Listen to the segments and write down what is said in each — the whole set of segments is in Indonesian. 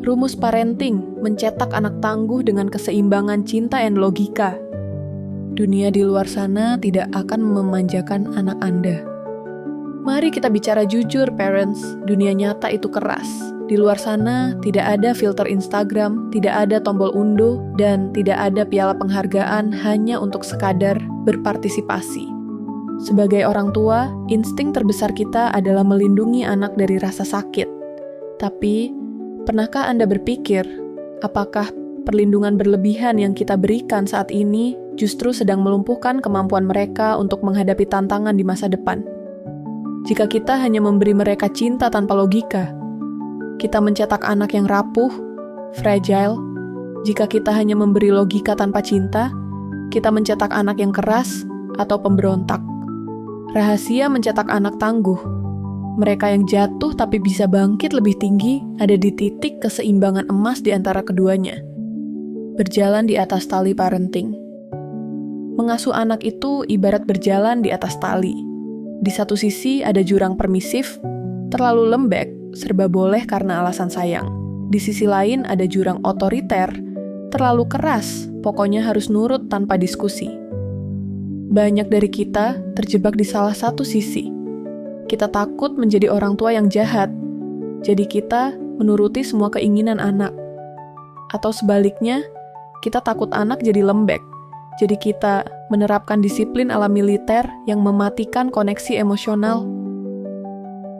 Rumus parenting mencetak anak tangguh dengan keseimbangan cinta dan logika. Dunia di luar sana tidak akan memanjakan anak Anda. Mari kita bicara jujur, parents. Dunia nyata itu keras. Di luar sana tidak ada filter Instagram, tidak ada tombol unduh, dan tidak ada piala penghargaan hanya untuk sekadar berpartisipasi. Sebagai orang tua, insting terbesar kita adalah melindungi anak dari rasa sakit. Tapi, pernahkah Anda berpikir, apakah perlindungan berlebihan yang kita berikan saat ini justru sedang melumpuhkan kemampuan mereka untuk menghadapi tantangan di masa depan? Jika kita hanya memberi mereka cinta tanpa logika, kita mencetak anak yang rapuh, fragile. Jika kita hanya memberi logika tanpa cinta, kita mencetak anak yang keras atau pemberontak. Rahasia mencetak anak tangguh. Mereka yang jatuh tapi bisa bangkit lebih tinggi ada di titik keseimbangan emas di antara keduanya. Berjalan di atas tali parenting. Mengasuh anak itu ibarat berjalan di atas tali. Di satu sisi ada jurang permisif, terlalu lembek, serba boleh karena alasan sayang. Di sisi lain ada jurang otoriter, terlalu keras, pokoknya harus nurut tanpa diskusi. Banyak dari kita terjebak di salah satu sisi. Kita takut menjadi orang tua yang jahat, jadi kita menuruti semua keinginan anak. Atau sebaliknya, kita takut anak jadi lembek, jadi kita menerapkan disiplin ala militer yang mematikan koneksi emosional.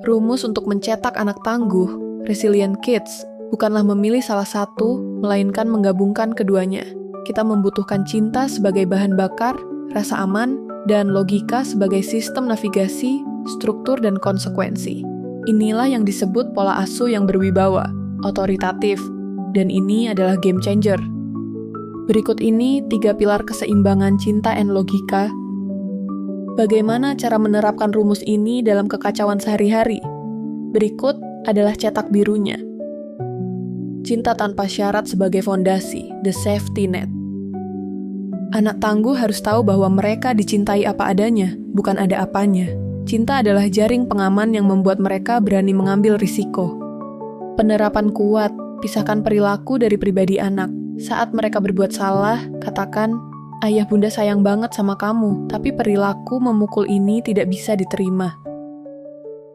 Rumus untuk mencetak anak tangguh, resilient kids, bukanlah memilih salah satu, melainkan menggabungkan keduanya. Kita membutuhkan cinta sebagai bahan bakar, rasa aman, dan logika sebagai sistem navigasi, struktur, dan konsekuensi. Inilah yang disebut pola asuh yang berwibawa, otoritatif, dan ini adalah game changer. Berikut ini 3 pilar keseimbangan cinta dan logika. Bagaimana cara menerapkan rumus ini dalam kekacauan sehari-hari? Berikut adalah cetak birunya. Cinta tanpa syarat sebagai fondasi, the safety net. Anak tangguh harus tahu bahwa mereka dicintai apa adanya, bukan ada apanya. Cinta adalah jaring pengaman yang membuat mereka berani mengambil risiko. Penerapan kuat, pisahkan perilaku dari pribadi anak. Saat mereka berbuat salah, katakan, "Ayah bunda sayang banget sama kamu, tapi perilaku memukul ini tidak bisa diterima."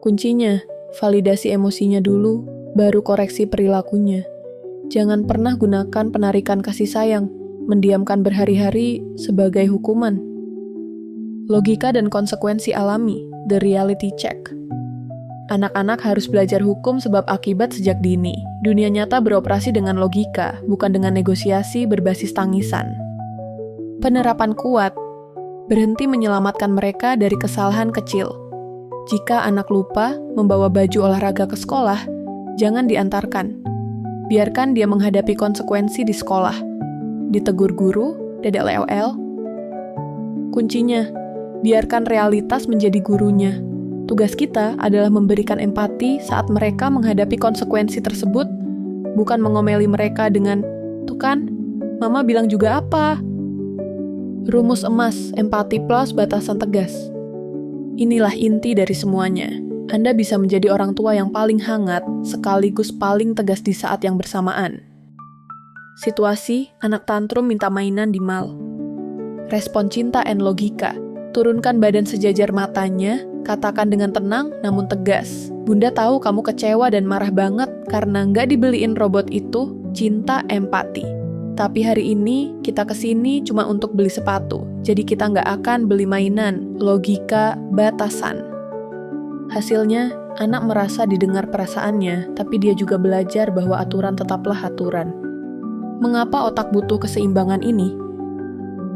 Kuncinya, validasi emosinya dulu, baru koreksi perilakunya. Jangan pernah gunakan penarikan kasih sayang, mendiamkan berhari-hari sebagai hukuman. Logika dan konsekuensi alami, the reality check. Anak-anak harus belajar hukum sebab akibat sejak dini. Dunia nyata beroperasi dengan logika, bukan dengan negosiasi berbasis tangisan. Penerapan kuat, berhenti menyelamatkan mereka dari kesalahan kecil. Jika anak lupa membawa baju olahraga ke sekolah, jangan diantarkan. Biarkan dia menghadapi konsekuensi di sekolah. Ditegur guru, dedek lel. Kuncinya, biarkan realitas menjadi gurunya. Tugas kita adalah memberikan empati saat mereka menghadapi konsekuensi tersebut, bukan mengomeli mereka dengan, "Tuh kan, mama bilang juga apa?" Rumus emas, empati plus batasan tegas. Inilah inti dari semuanya. Anda bisa menjadi orang tua yang paling hangat, sekaligus paling tegas di saat yang bersamaan. Situasi, anak tantrum minta mainan di mall. Respon cinta and logika. Turunkan badan sejajar matanya, katakan dengan tenang namun tegas. Bunda tahu kamu kecewa dan marah banget karena nggak dibeliin robot itu, cinta empati. Tapi hari ini kita kesini cuma untuk beli sepatu, jadi kita nggak akan beli mainan, logika, batasan. Hasilnya, anak merasa didengar perasaannya, tapi dia juga belajar bahwa aturan tetaplah aturan. Mengapa otak butuh keseimbangan ini?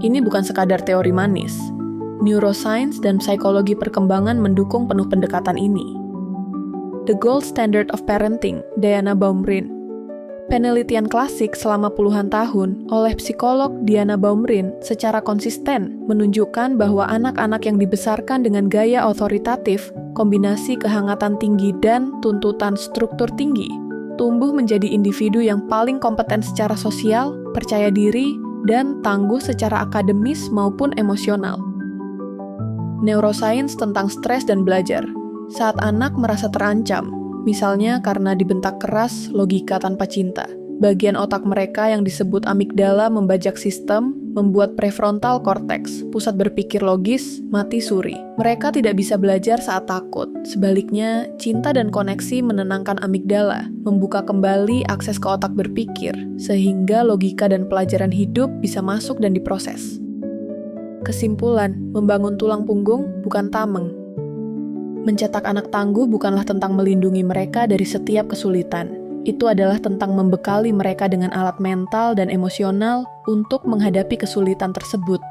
Ini bukan sekadar teori manis. Neuroscience dan psikologi perkembangan mendukung penuh pendekatan ini. The Gold Standard of Parenting, Diana Baumrind. Penelitian klasik selama puluhan tahun oleh psikolog Diana Baumrind secara konsisten menunjukkan bahwa anak-anak yang dibesarkan dengan gaya otoritatif, kombinasi kehangatan tinggi dan tuntutan struktur tinggi, tumbuh menjadi individu yang paling kompeten secara sosial, percaya diri, dan tangguh secara akademis maupun emosional. Neuroscience tentang stres dan belajar. Saat anak merasa terancam, Misalnya karena dibentak keras logika tanpa cinta. Bagian otak mereka yang disebut amigdala membajak sistem, membuat prefrontal cortex, pusat berpikir logis, mati suri. Mereka tidak bisa belajar saat takut. Sebaliknya, cinta dan koneksi menenangkan amigdala, membuka kembali akses ke otak berpikir, sehingga logika dan pelajaran hidup bisa masuk dan diproses. Kesimpulan, membangun tulang punggung bukan tameng. Mencetak anak tangguh bukanlah tentang melindungi mereka dari setiap kesulitan. Itu adalah tentang membekali mereka dengan alat mental dan emosional untuk menghadapi kesulitan tersebut.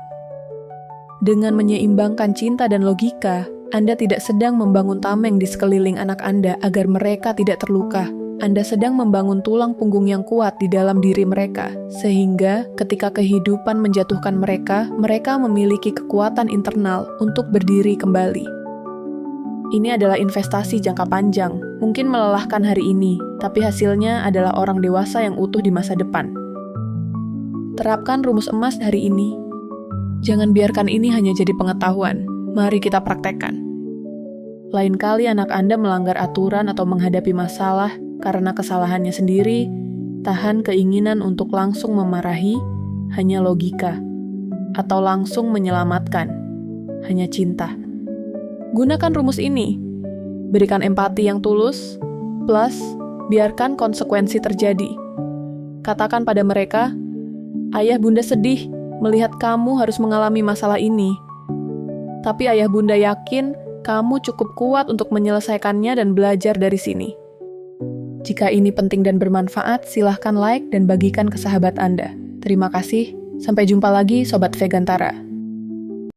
Dengan menyeimbangkan cinta dan logika, Anda tidak sedang membangun tameng di sekeliling anak Anda agar mereka tidak terluka. Anda sedang membangun tulang punggung yang kuat di dalam diri mereka, sehingga ketika kehidupan menjatuhkan mereka, mereka memiliki kekuatan internal untuk berdiri kembali. Ini adalah investasi jangka panjang, mungkin melelahkan hari ini, tapi hasilnya adalah orang dewasa yang utuh di masa depan. Terapkan rumus emas hari ini. Jangan biarkan ini hanya jadi pengetahuan, mari kita praktekkan. Lain kali anak Anda melanggar aturan atau menghadapi masalah karena kesalahannya sendiri, tahan keinginan untuk langsung memarahi, hanya logika, atau langsung menyelamatkan, hanya cinta. Gunakan rumus ini. Berikan empati yang tulus, plus biarkan konsekuensi terjadi. Katakan pada mereka, ayah bunda sedih melihat kamu harus mengalami masalah ini. Tapi ayah bunda yakin kamu cukup kuat untuk menyelesaikannya dan belajar dari sini. Jika ini penting dan bermanfaat, silahkan like dan bagikan ke sahabat Anda. Terima kasih, sampai jumpa lagi Sobat Vegantara.